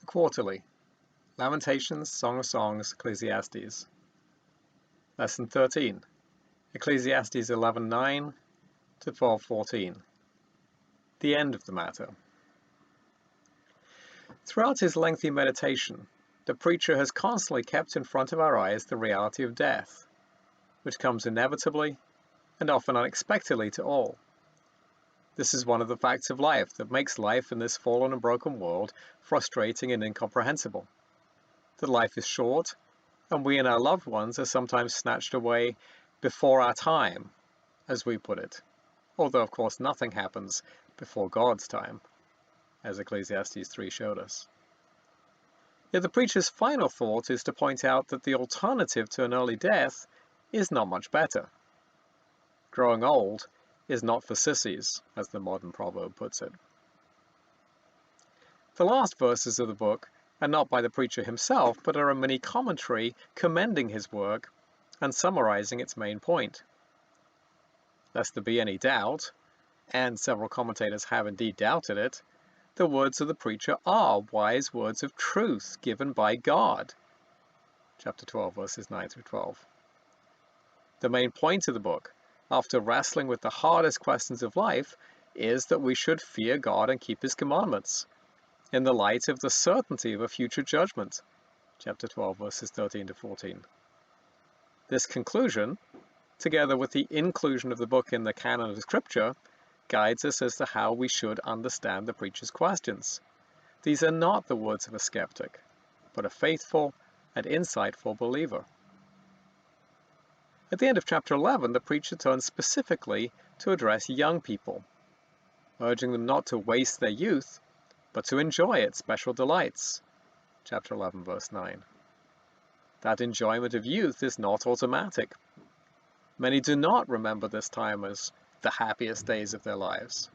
Quarterly, Lamentations, Song of Songs, Ecclesiastes. Lesson 13, Ecclesiastes 11:9 to 12:14. The end of the matter. Throughout his lengthy meditation, the preacher has constantly kept in front of our eyes the reality of death, which comes inevitably and often unexpectedly to all. This is one of the facts of life that makes life in this fallen and broken world frustrating and incomprehensible. That life is short, and we and our loved ones are sometimes snatched away before our time, as we put it, although of course nothing happens before God's time, as Ecclesiastes 3 showed us. Yet the preacher's final thought is to point out that the alternative to an early death is not much better. Growing old is not for sissies, as the modern proverb puts it. The last verses of the book are not by the preacher himself, but are a mini commentary commending his work and summarizing its main point. Lest there be any doubt, and several commentators have indeed doubted it, the words of the preacher are wise words of truth given by God. Chapter 12, verses 9 through 12. The main point of the book, after wrestling with the hardest questions of life, is that we should fear God and keep His commandments, in the light of the certainty of a future judgment. Chapter 12, verses 13 to 14. This conclusion, together with the inclusion of the book in the canon of Scripture, guides us as to how we should understand the preacher's questions. These are not the words of a skeptic, but a faithful and insightful believer. At the end of chapter 11, the preacher turns specifically to address young people, urging them not to waste their youth, but to enjoy its special delights. Chapter 11, verse 9. That enjoyment of youth is not automatic. Many do not remember this time as the happiest days of their lives.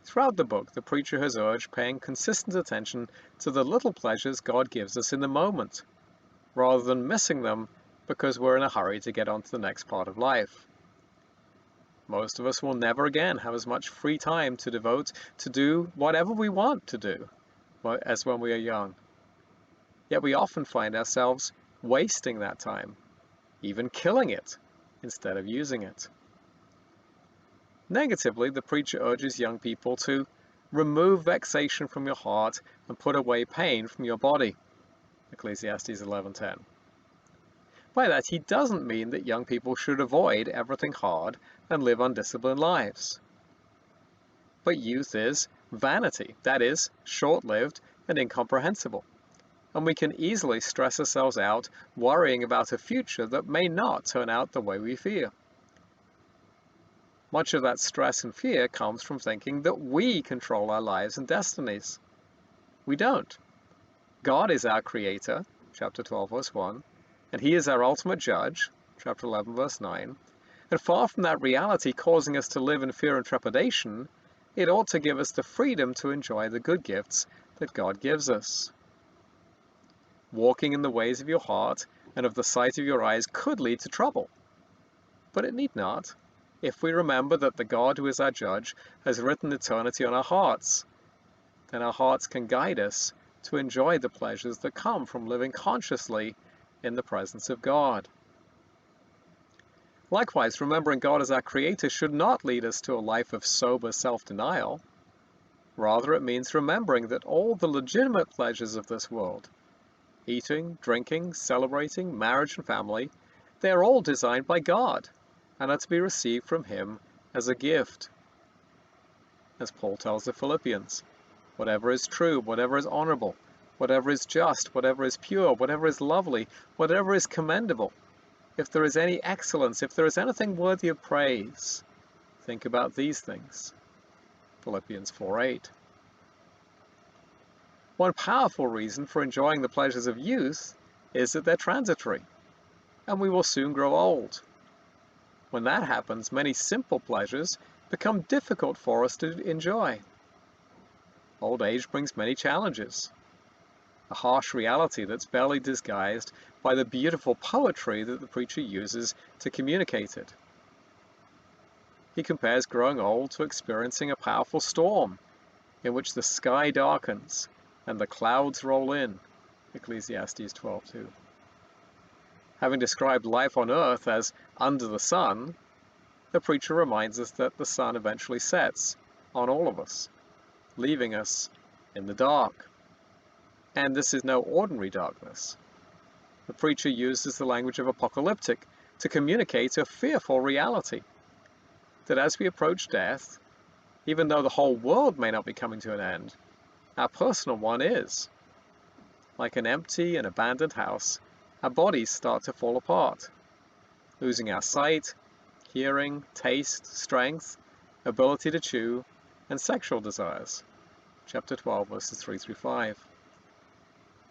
Throughout the book, the preacher has urged paying consistent attention to the little pleasures God gives us in the moment, rather than missing them because we're in a hurry to get on to the next part of life. Most of us will never again have as much free time to devote to do whatever we want to do as when we are young. Yet we often find ourselves wasting that time, even killing it, instead of using it. Negatively, the preacher urges young people to remove vexation from your heart and put away pain from your body. Ecclesiastes 11:10. By that, he doesn't mean that young people should avoid everything hard and live undisciplined lives. But youth is vanity, that is, short-lived and incomprehensible, and we can easily stress ourselves out worrying about a future that may not turn out the way we fear. Much of that stress and fear comes from thinking that we control our lives and destinies. We don't. God is our creator, chapter 12, verse 1, and He is our ultimate judge, chapter 11, verse 9, and far from that reality causing us to live in fear and trepidation, it ought to give us the freedom to enjoy the good gifts that God gives us. Walking in the ways of your heart and of the sight of your eyes could lead to trouble, but it need not, if we remember that the God who is our judge has written eternity on our hearts. Then our hearts can guide us to enjoy the pleasures that come from living consciously in the presence of God. Likewise, remembering God as our Creator should not lead us to a life of sober self-denial. Rather, it means remembering that all the legitimate pleasures of this world, eating, drinking, celebrating, marriage and family, they are all designed by God and are to be received from Him as a gift. As Paul tells the Philippians, whatever is true, whatever is honorable, whatever is just, whatever is pure, whatever is lovely, whatever is commendable, if there is any excellence, if there is anything worthy of praise, think about these things. Philippians 4:8. One powerful reason for enjoying the pleasures of youth is that they're transitory, and we will soon grow old. When that happens, many simple pleasures become difficult for us to enjoy. Old age brings many challenges, a harsh reality that's barely disguised by the beautiful poetry that the preacher uses to communicate it. He compares growing old to experiencing a powerful storm in which the sky darkens and the clouds roll in, Ecclesiastes 12:2. Having described life on earth as under the sun, the preacher reminds us that the sun eventually sets on all of us, leaving us in the dark. And this is no ordinary darkness. The preacher uses the language of apocalyptic to communicate a fearful reality, that as we approach death, even though the whole world may not be coming to an end, our personal one is. Like an empty and abandoned house, our bodies start to fall apart, losing our sight, hearing, taste, strength, ability to chew, and sexual desires. Chapter 12, verses 3 through 5.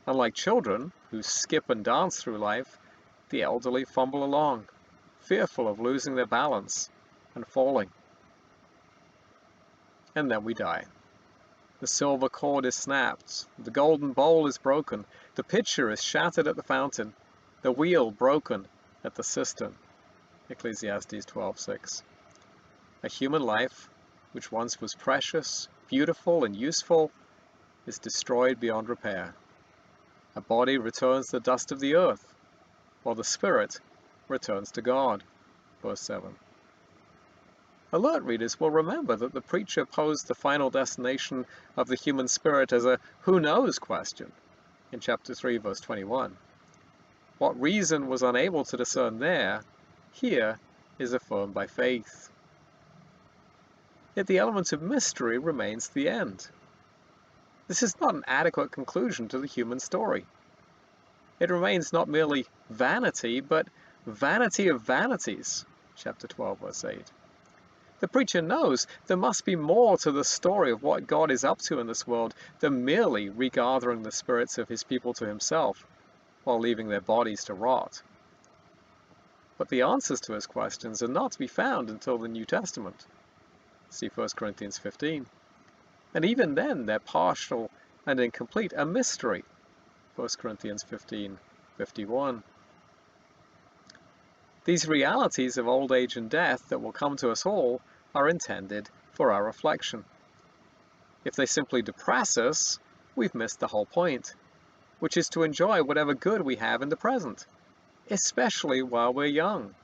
Unlike children, who skip and dance through life, the elderly fumble along, fearful of losing their balance and falling. And then we die. The silver cord is snapped, the golden bowl is broken, the pitcher is shattered at the fountain, the wheel broken at the cistern. Ecclesiastes 12:6. A human life, which once was precious, beautiful, and useful, is destroyed beyond repair. A body returns to the dust of the earth, while the spirit returns to God. Verse 7. Alert readers will remember that the preacher posed the final destination of the human spirit as a who knows question in chapter 3, verse 21. What reason was unable to discern there, here is affirmed by faith. Yet the element of mystery remains the end. This is not an adequate conclusion to the human story. It remains not merely vanity, but vanity of vanities, chapter 12, verse 8. The preacher knows there must be more to the story of what God is up to in this world than merely regathering the spirits of his people to himself while leaving their bodies to rot. But the answers to his questions are not to be found until the New Testament. See 1 Corinthians 15. And even then they're partial and incomplete, a mystery. 1 Corinthians 15:51. These realities of old age and death that will come to us all are intended for our reflection. If they simply depress us, we've missed the whole point, which is to enjoy whatever good we have in the present, especially while we're young.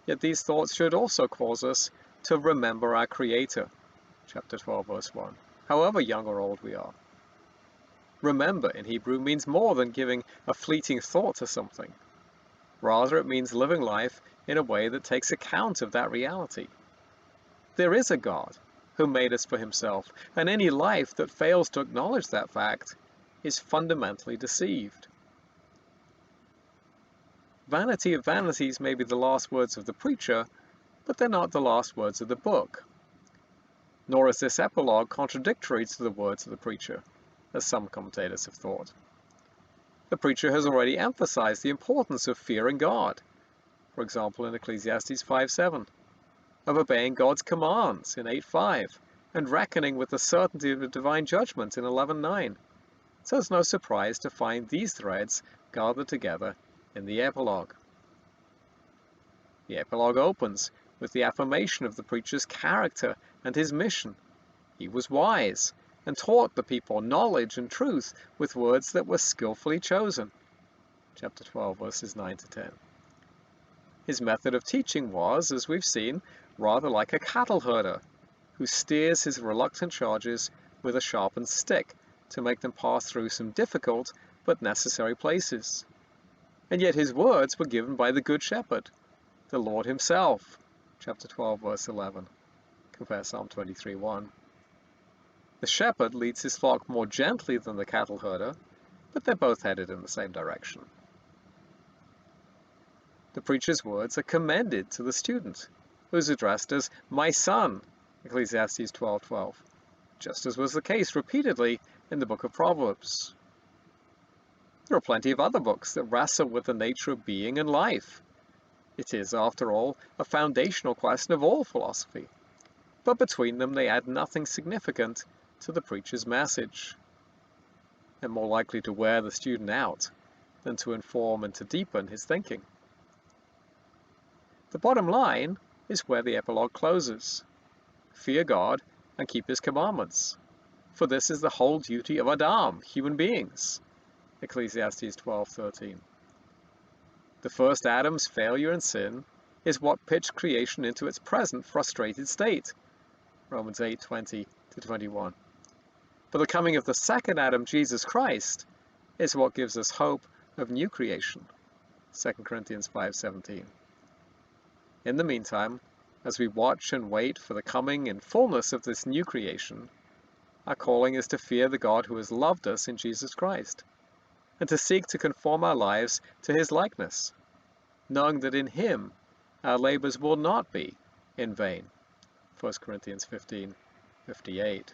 Yet these thoughts should also cause us to remember our Creator, chapter 12, verse 1, however young or old we are. Remember in Hebrew means more than giving a fleeting thought to something. Rather, it means living life in a way that takes account of that reality. There is a God who made us for himself, and any life that fails to acknowledge that fact is fundamentally deceived. Vanity of vanities may be the last words of the preacher, but they're not the last words of the book. Nor is this epilogue contradictory to the words of the preacher, as some commentators have thought. The preacher has already emphasized the importance of fearing God, for example in Ecclesiastes 5:7, of obeying God's commands in 8:5, and reckoning with the certainty of divine judgment in 11:9. So it's no surprise to find these threads gathered together in the epilogue. The epilogue opens with the affirmation of the preacher's character and his mission. He was wise and taught the people knowledge and truth with words that were skillfully chosen. Chapter 12, verses 9 to 10. His method of teaching was, as we've seen, rather like a cattle herder who steers his reluctant charges with a sharpened stick to make them pass through some difficult but necessary places. And yet his words were given by the Good Shepherd, the Lord himself. Chapter 12, verse 11. Compare Psalm 23:1. The shepherd leads his flock more gently than the cattle herder, but they're both headed in the same direction. The preacher's words are commended to the student, who is addressed as "my son," Ecclesiastes 12:12, just as was the case repeatedly in the book of Proverbs. There are plenty of other books that wrestle with the nature of being and life. It is, after all, a foundational question of all philosophy, but between them they add nothing significant to the preacher's message. They're more likely to wear the student out than to inform and to deepen his thinking. The bottom line is where the epilogue closes. Fear God and keep his commandments. for this is the whole duty of Adam, human beings. Ecclesiastes 12:13. The first Adam's failure and sin is what pitched creation into its present frustrated state. Romans 8:20-21. But the coming of the second Adam, Jesus Christ, is what gives us hope of new creation. 2 Corinthians 5:17. In the meantime, as we watch and wait for the coming in fullness of this new creation, our calling is to fear the God who has loved us in Jesus Christ, and to seek to conform our lives to his likeness, knowing that in him our labors will not be in vain. 1 Corinthians 15:58.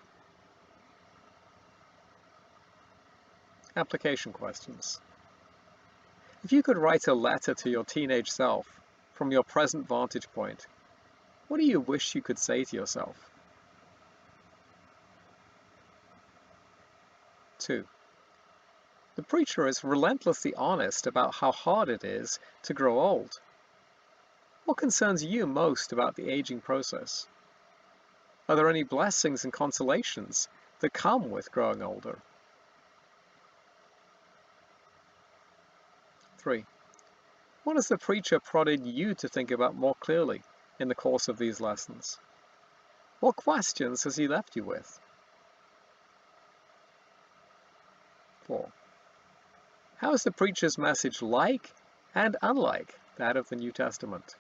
Application questions. If you could write a letter to your teenage self from your present vantage point, what do you wish you could say to yourself? 2. The preacher is relentlessly honest about how hard it is to grow old. What concerns you most about the aging process? Are there any blessings and consolations that come with growing older? 3. What has the preacher prodded you to think about more clearly in the course of these lessons? What questions has he left you with? 4. How is the preacher's message like and unlike that of the New Testament?